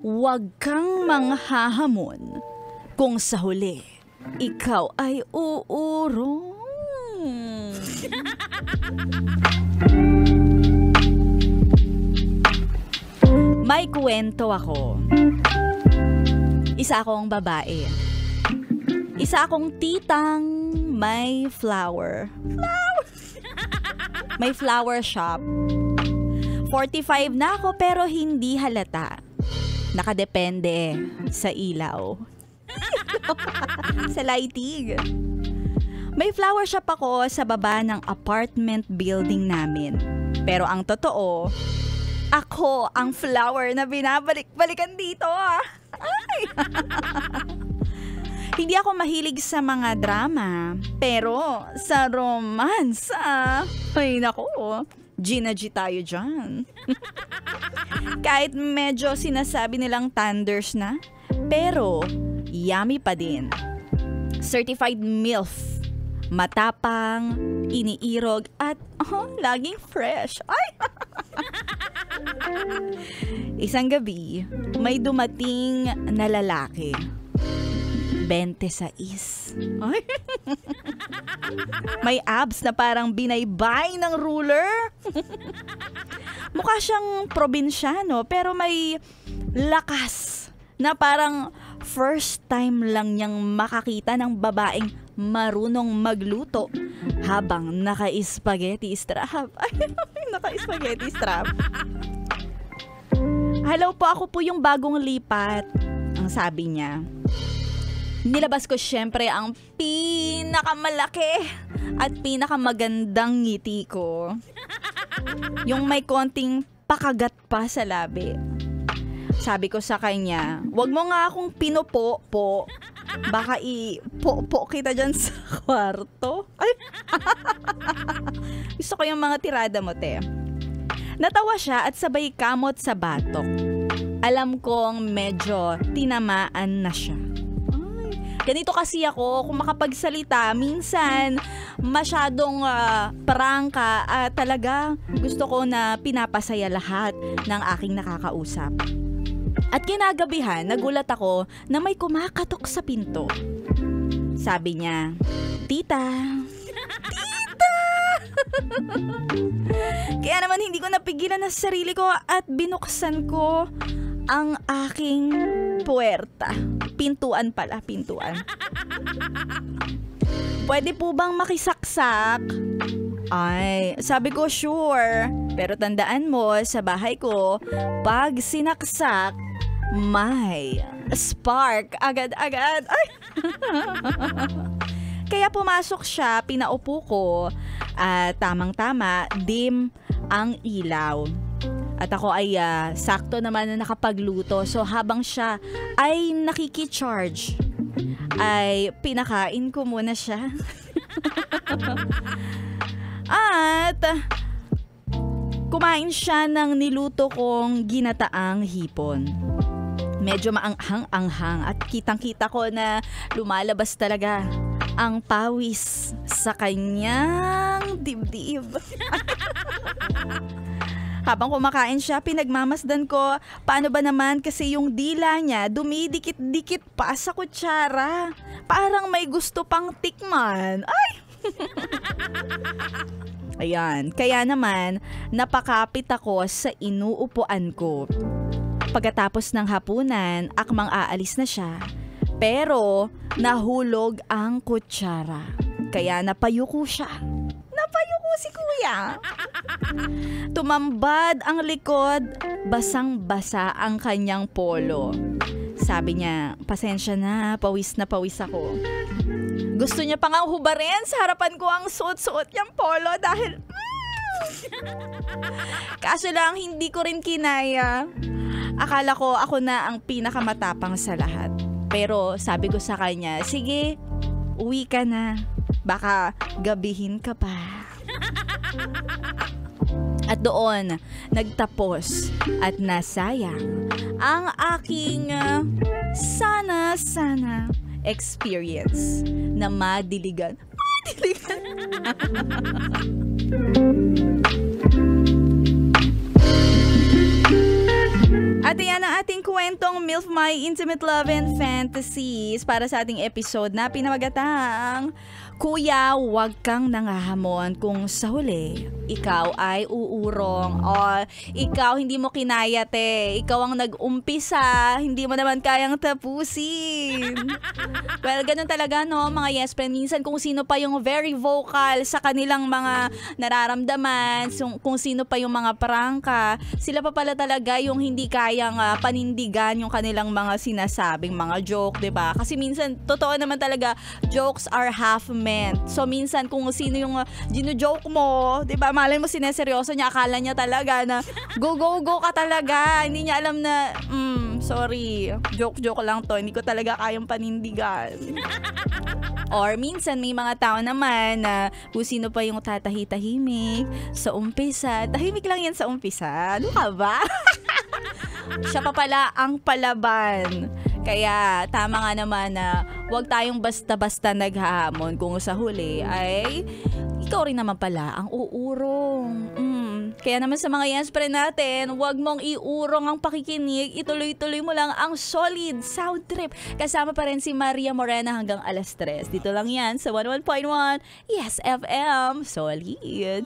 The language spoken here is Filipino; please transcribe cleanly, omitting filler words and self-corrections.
Huwag kang manghahamon kung sa huli ikaw ay uurong. May kwento ako. Isa akong babae. Isa akong titang may flower. May flower shop. 45 na ako pero hindi halata. Nakadepende sa ilaw. Sa lighting. May flower shop ako sa baba ng apartment building namin. Pero ang totoo, ako ang flower na binabalik-balikan dito. Ay! Hindi ako mahilig sa mga drama, pero sa romance, ay nako, Gina G tayo dyan. Kahit medyo sinasabi nilang thunders na, pero yummy pa din. Certified MILF, matapang, iniirog, at laging fresh. Ay! Isang gabi, may dumating na lalaki. 26. Ay. May abs na parang binaybay ng ruler. Mukha siyang probinsyano pero may lakas na parang first time lang niyang makakita ng babaeng marunong magluto habang naka-spaghetti strap. Ay, naka-spaghetti strap. Hello po, ako po yung bagong lipat. Ang sabi niya. Nilabas ko syempre ang pinakamalaki at pinakamagandang ngiti ko. Yung may konting pakagat pa sa labi. Sabi ko sa kanya, wag mo nga akong pinupo-po. Baka i-po-po kita dyan sa kwarto. Ay. Gusto ko yung mga tirada mo, te. Natawa siya at sabay kamot sa batok. Alam kong medyo tinamaan na siya. Ganito kasi ako, kung makapagsalita, minsan masyadong prangka at talaga gusto ko na pinapasaya lahat ng aking nakakausap. At kinagabihan, nagulat ako na may kumakatok sa pinto. Sabi niya, Tita! Tita! Kaya naman hindi ko napigilan ang sarili ko at binuksan ko ang aking puwerta. Pintuan pala, pintuan. Pwede po bang makisaksak? Ay, sabi ko sure. Pero tandaan mo, sa bahay ko, pag sinaksak, may spark. Agad-agad. Ay! Kaya pumasok siya, pinaupo ko, at tamang-tama, dim ang ilaw. At ako ay sakto naman na nakapagluto. So habang siya ay nakikicharge, ay pinakain ko muna siya. At kumain siya ng niluto kong ginataang hipon. Medyo maanghang-anghang at kitang-kita ko na lumalabas talaga ang pawis sa kanyang dibdib. Habang kumakain siya, pinagmamasdan ko, paano ba naman kasi yung dila niya dumidikit-dikit pa sa kutsara. Parang may gusto pang tikman. Ay! Ayan, kaya naman, napakapit ako sa inuupuan ko. Pagkatapos ng hapunan, akmang aalis na siya. Pero, nahulog ang kutsara. Kaya napayuko siya. Napayuko si kuya. Tumambad ang likod, basang-basa ang kanyang polo. Sabi niya, pasensya na pawis ako. Gusto niya pa nga hubarin sa harapan ko ang suot-suot niyang polo dahil... Kaso lang, hindi ko rin kinaya. Akala ko ako na ang pinakamatapang sa lahat. Pero sabi ko sa kanya, sige, uwi ka na. Baka gabihin ka pa. At doon, nagtapos at nasayang ang aking sana experience na madiligan. At yan ang ating kwentong MILF My Intimate Love and Fantasies para sa ating episode na pinamagatang Kuya, wag kang nangahamon kung sa huli ikaw ay uurong o ikaw hindi mo kinaya ikaw ang nag-umpisa, hindi mo naman kayang tapusin. Well, ganun talaga no mga yes friend, minsan kung sino pa yung very vocal sa kanilang mga nararamdaman, kung sino pa yung mga prangka, sila pa pala talaga yung hindi kayang panindigan yung kanilang mga sinasabing mga joke, 'di ba? Kasi minsan totoo naman talaga, jokes are half meant. So minsan kung sino yung gino-joke mo, 'di ba? Malay mo sineseryoso niya, akala niya talaga na go ka talaga. Hindi niya alam na sorry, joke lang to. Hindi ko talaga kayang panindigan. Or minsan may mga tao naman na kung sino pa yung tatahi-tahimik sa umpisa. Tahimik lang yan sa umpisa. Ano ka ba? Siya pa pala ang palaban. Kaya tama nga naman na huwag tayong basta-basta naghahamon kung sa huli ay ikaw rin naman pala ang uurong. Kaya naman sa mga yes friend natin, huwag mong iurong ang pakikinig, ituloy-tuloy mo lang ang solid sound trip. Kasama pa rin si Maria Morena hanggang alas 3. Dito lang yan sa 11.1 Yes FM. Solid.